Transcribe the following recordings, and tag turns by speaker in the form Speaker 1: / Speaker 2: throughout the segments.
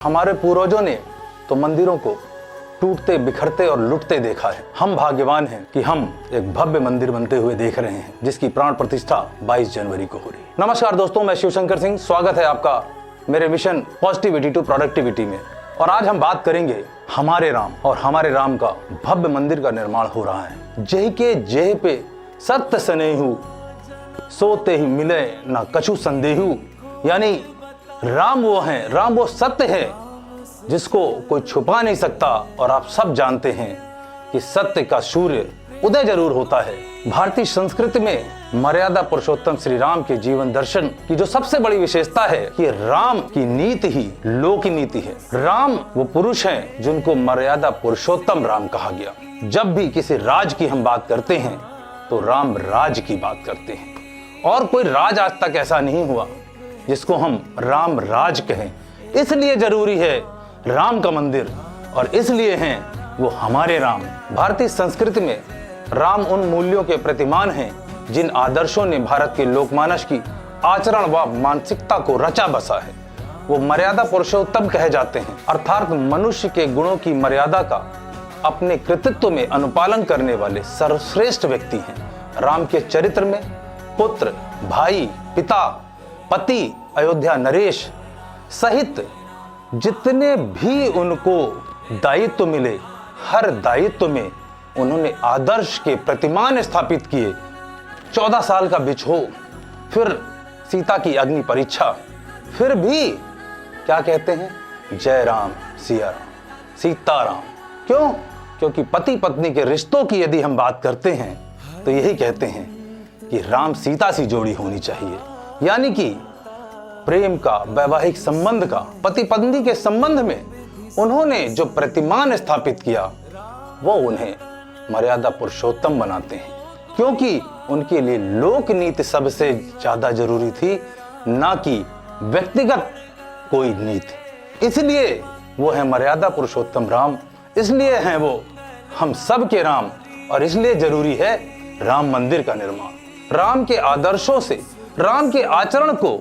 Speaker 1: हमारे पूर्वजों ने तो मंदिरों को टूटते बिखरते और लुटते देखा है। हम भाग्यवान हैं कि हम एक भव्य मंदिर बनते हुए देख रहे हैं जिसकी प्राण प्रतिष्ठा 22 जनवरी को हो रही है। नमस्कार दोस्तों, मैं शिवशंकर सिंह, स्वागत है आपका मेरे मिशन पॉजिटिविटी टू प्रोडक्टिविटी में। और आज हम बात करेंगे हमारे राम और हमारे राम का भव्य मंदिर का निर्माण हो रहा है। जेह के जेह पे सत्य स्नेहु, सोते ही मिले ना कछु संदेहु। यानी राम वो हैं, राम वो सत्य है जिसको कोई छुपा नहीं सकता। और आप सब जानते हैं कि सत्य का सूर्य उदय जरूर होता है। भारतीय संस्कृति में मर्यादा पुरुषोत्तम श्री राम के जीवन दर्शन की जो सबसे बड़ी विशेषता है कि राम की नीति ही लोक नीति है। राम वो पुरुष हैं जिनको मर्यादा पुरुषोत्तम राम कहा गया। जब भी किसी राज की हम बात करते हैं तो राम राज की बात करते हैं, और कोई राज आज तक ऐसा नहीं हुआ जिसको हम राम राज कहें। इसलिए जरूरी है राम का मंदिर, और इसलिए हैं वो हमारे राम। भारतीय संस्कृति में राम उन मूल्यों के प्रतिमान हैं जिन आदर्शों ने भारत के लोकमानस की आचरण व मानसिकता को रचा बसा है। वो मर्यादा पुरुषोत्तम कहे जाते हैं, अर्थात मनुष्य के गुणों की मर्यादा का अपने कृतित्व में अनुपालन करने वाले सर्वश्रेष्ठ व्यक्ति हैं। राम के चरित्र में पुत्र, भाई, पिता, पति, अयोध्या नरेश सहित जितने भी उनको दायित्व मिले, हर दायित्व में उन्होंने आदर्श के प्रतिमान स्थापित किए। 14 साल का बिछोह, फिर सीता की अग्नि परीक्षा, फिर भी क्या कहते हैं, जय राम सिया राम सीताराम। क्यों? क्योंकि पति पत्नी के रिश्तों की यदि हम बात करते हैं तो यही कहते हैं कि राम सीता सी जोड़ी होनी चाहिए। यानी कि प्रेम का, वैवाहिक संबंध का, पति पत्नी के संबंध में उन्होंने जो प्रतिमान स्थापित किया वो उन्हें मर्यादा पुरुषोत्तम बनाते हैं, क्योंकि उनके लिए लोक नीति सबसे ज्यादा जरूरी थी, ना कि व्यक्तिगत कोई नीति। इसलिए वो है मर्यादा पुरुषोत्तम राम, इसलिए हैं वो हम सब के राम, और इसलिए जरूरी है राम मंदिर का निर्माण। राम के आदर्शों से, राम के आचरण को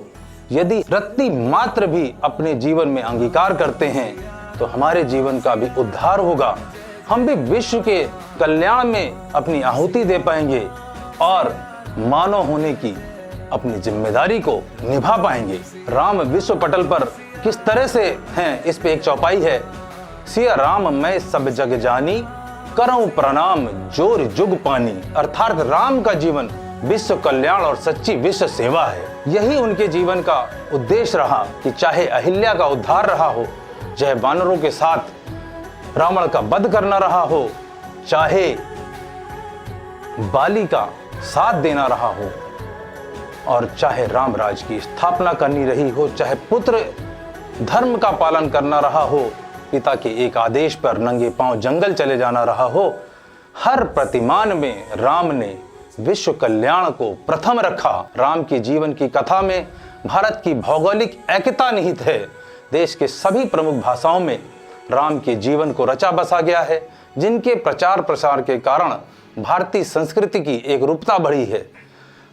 Speaker 1: यदि रत्ती मात्र भी अपने जीवन में अंगीकार करते हैं तो हमारे जीवन का भी उद्धार होगा। हम भी विश्व के कल्याण में अपनी आहुति दे पाएंगे और मानव होने की अपनी जिम्मेदारी को निभा पाएंगे। राम विश्व पटल पर किस तरह से हैं, इस पे एक चौपाई है, सिया राम मैं सब जग जानी, करऊं प्रणाम जोर जुग पानी। अर्थात राम का जीवन विश्व कल्याण और सच्ची विश्व सेवा है। यही उनके जीवन का उद्देश्य रहा कि चाहे अहिल्या का उद्धार रहा हो, चाहे वानरों के साथ रावण का वध करना रहा हो, चाहे बाली का साथ देना रहा हो, और चाहे राम राज की स्थापना करनी रही हो, चाहे पुत्र धर्म का पालन करना रहा हो, पिता के एक आदेश पर नंगे पांव जंगल चले जाना रहा हो, हर प्रतिमान में राम ने विश्व कल्याण को प्रथम रखा। राम के जीवन की कथा में भारत की भौगोलिक एकता निहित है। देश के सभी प्रमुख भाषाओं में राम के जीवन को रचा बसा गया है, जिनके प्रचार प्रसार के कारण भारतीय संस्कृति की एक रूपता बढ़ी है।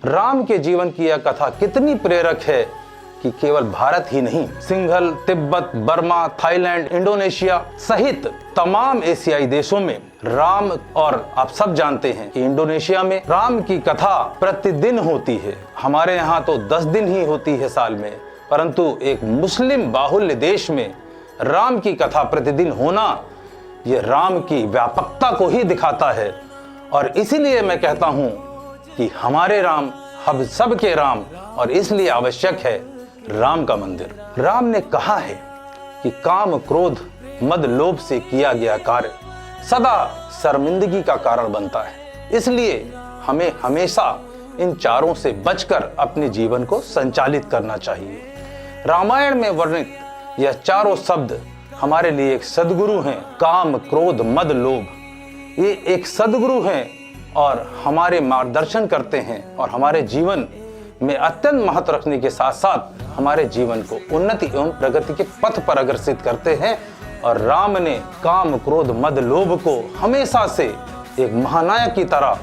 Speaker 1: राम के जीवन की यह कथा कितनी प्रेरक है कि केवल भारत ही नहीं, Singhal, Tibet, Burma, Thailand, Indonesia सहित तमाम एशियाई देशों में राम, और आप सब जानते हैं कि इंडोनेशिया में राम की कथा प्रतिदिन होती है। हमारे यहाँ तो 10 दिन ही होती है साल में, परंतु एक मुस्लिम बाहुल्य देश में राम की कथा प्रतिदिन होना, ये राम की व्यापकता को ही दिखाता है। और इसीलिए मैं कहता हूँ कि हमारे राम हम सब के राम, और इसलिए आवश्यक है राम का मंदिर। राम ने कहा है कि काम, क्रोध, मद, लोभ से किया गया कार्य सदा शर्मिंदगी का कारण बनता है। इसलिए हमें हमेशा इन चारों से बचकर अपने जीवन को संचालित करना चाहिए। रामायण में वर्णित यह चारों शब्द हमारे लिए एक सद्गुरु हैं। काम, क्रोध, मद, लोभ, ये एक सद्गुरु हैं और हमारे मार्गदर्शन करते हैं, और हमारे जीवन में अत्यंत महत्व रखने के साथ साथ हमारे जीवन को उन्नति एवं प्रगति के पथ पर अग्रसित करते हैं। और राम ने काम, क्रोध, मद, लोभ को हमेशा से एक महानायक की तरह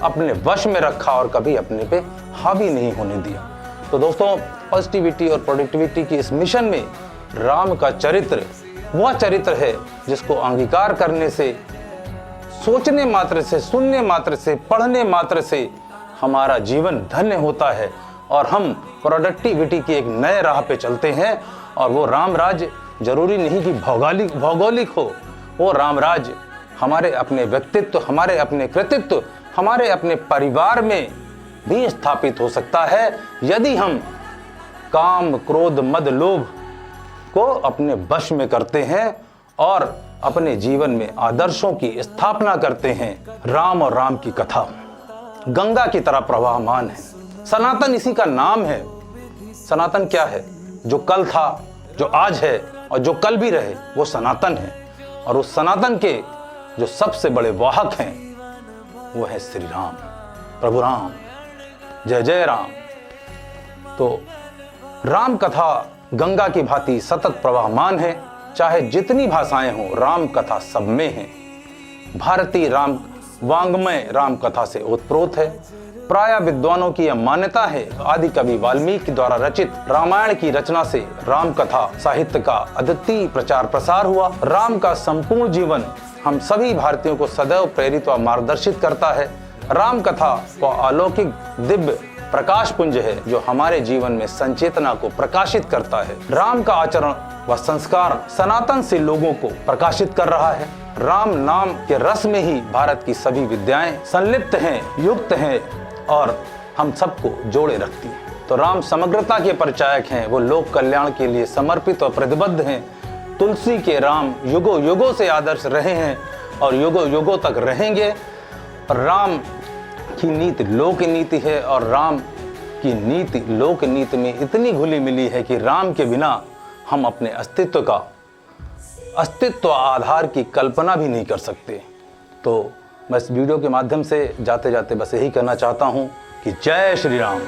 Speaker 1: अपने वश में रखा और कभी अपने पे हावी नहीं होने दिया। तो दोस्तों, पॉजिटिविटी और प्रोडक्टिविटी की इस मिशन में राम का चरित्र वह चरित्र है जिसको अंगीकार करने से, सोचने मात्र से, सुनने मात्र से, पढ़ने मात्र से हमारा जीवन धन्य होता है और हम प्रोडक्टिविटी की एक नए राह पे चलते हैं। और वो राम राज्य जरूरी नहीं कि भौगोलिक हो, वो राम राज्य हमारे अपने व्यक्तित्व, हमारे अपने कृतित्व, हमारे अपने परिवार में भी स्थापित हो सकता है यदि हम काम, क्रोध, मद, लोभ को अपने वश में करते हैं और अपने जीवन में आदर्शों की स्थापना करते हैं। राम और राम की कथा गंगा की तरह प्रवाहमान है। सनातन इसी का नाम है। सनातन क्या है? जो कल था, जो आज है और जो कल भी रहे, वो सनातन है। और उस सनातन के जो सबसे बड़े वाहक हैं वो है श्री राम, प्रभु राम। जय जय राम। तो राम कथा गंगा की भांति सतत प्रवाहमान है। चाहे जितनी भाषाएं हों, राम कथा सब में है। भारतीय राम वांग्मय राम कथा से ओतप्रोत है। प्राय विद्वानों की यह मान्यता है, आदि कवि वाल्मीकि द्वारा रचित रामायण की रचना से राम कथा साहित्य का अद्वितीय प्रचार प्रसार हुआ। राम का संपूर्ण जीवन हम सभी भारतीयों को सदैव प्रेरित व मार्गदर्शित करता है। राम कथा वह अलौकिक दिव्य प्रकाश पुंज है जो हमारे जीवन में संचेतना को प्रकाशित करता है। राम का आचरण व संस्कार सनातन से लोगों को प्रकाशित कर रहा है। राम नाम के रस में ही भारत की सभी विद्याएं संलिप्त हैं, युक्त हैं और हम सबको जोड़े रखती हैं। तो राम समग्रता के परिचायक हैं, वो लोक कल्याण के लिए समर्पित और प्रतिबद्ध हैं। तुलसी के राम युगों युगों से आदर्श रहे हैं और युगों युगों तक रहेंगे। राम की नीति लोक नीति है और राम की नीति लोक नीति में इतनी घुली मिली है कि राम के बिना हम अपने अस्तित्व आधार की कल्पना भी नहीं कर सकते। तो मैं इस वीडियो के माध्यम से जाते जाते बस यही कहना चाहता हूँ कि जय श्री राम।